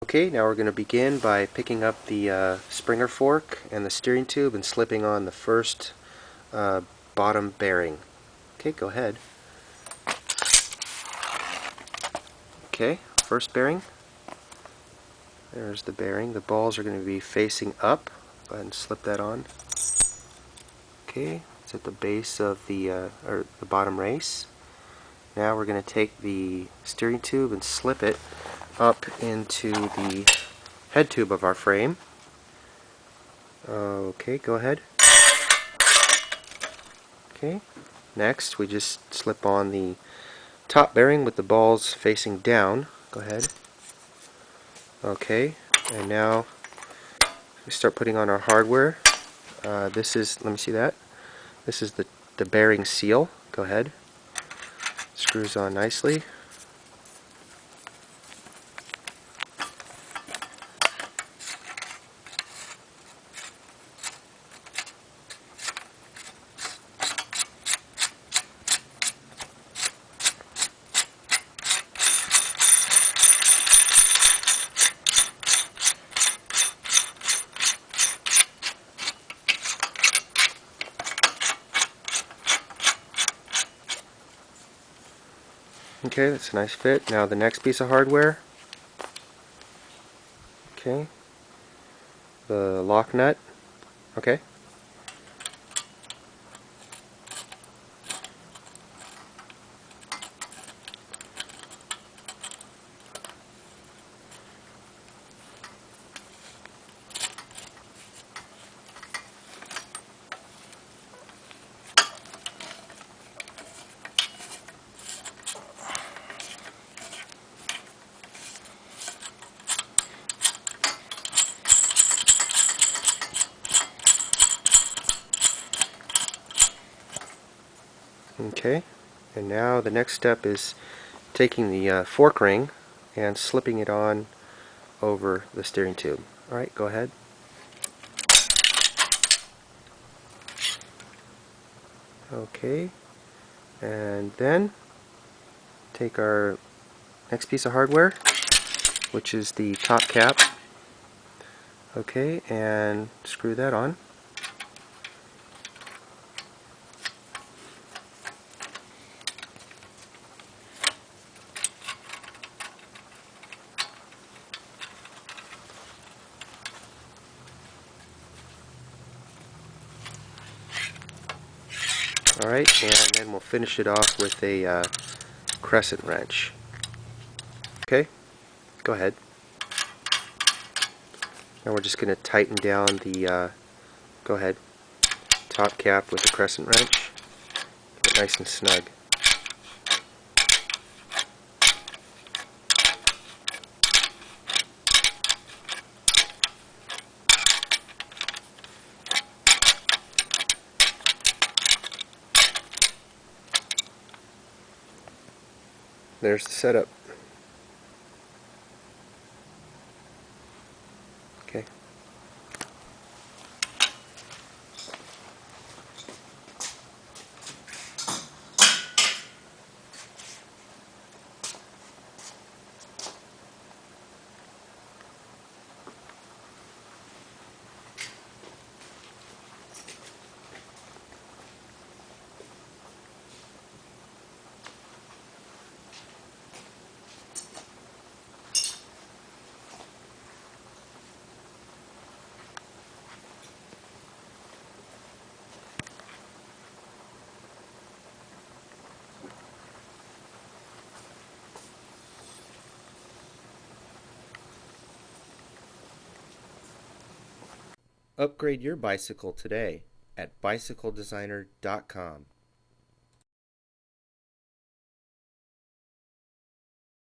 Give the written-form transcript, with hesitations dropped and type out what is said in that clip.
Okay, now we're going to begin by picking up the Springer fork and the steering tube and slipping on the first bottom bearing. Okay, go ahead. Okay, first bearing. There's the bearing. The balls are going to be facing up. Go ahead and slip that on. Okay, it's at the base of or the bottom race. Now we're going to take the steering tube and slip it up into the head tube of our frame. Okay, go ahead. Okay, next we just slip on the top bearing with the balls facing down. Go ahead. Okay, and now we start putting on our hardware. This is, let me see that. This is the bearing seal. Go ahead. Screws on nicely. Okay, that's a nice fit. Now the next piece of hardware. Okay, the lock nut. Okay. Okay, and now the next step is taking the fork ring and slipping it on over the steering tube. Alright, go ahead. Okay, and then take our next piece of hardware, which is the top cap. Okay, and screw that on. Alright, and then we'll finish it off with a crescent wrench. Okay, go ahead. Now we're just going to tighten down the, go ahead, top cap with the crescent wrench. Get it nice and snug. There's the setup. Okay. Upgrade your bicycle today at bicycledesigner.com.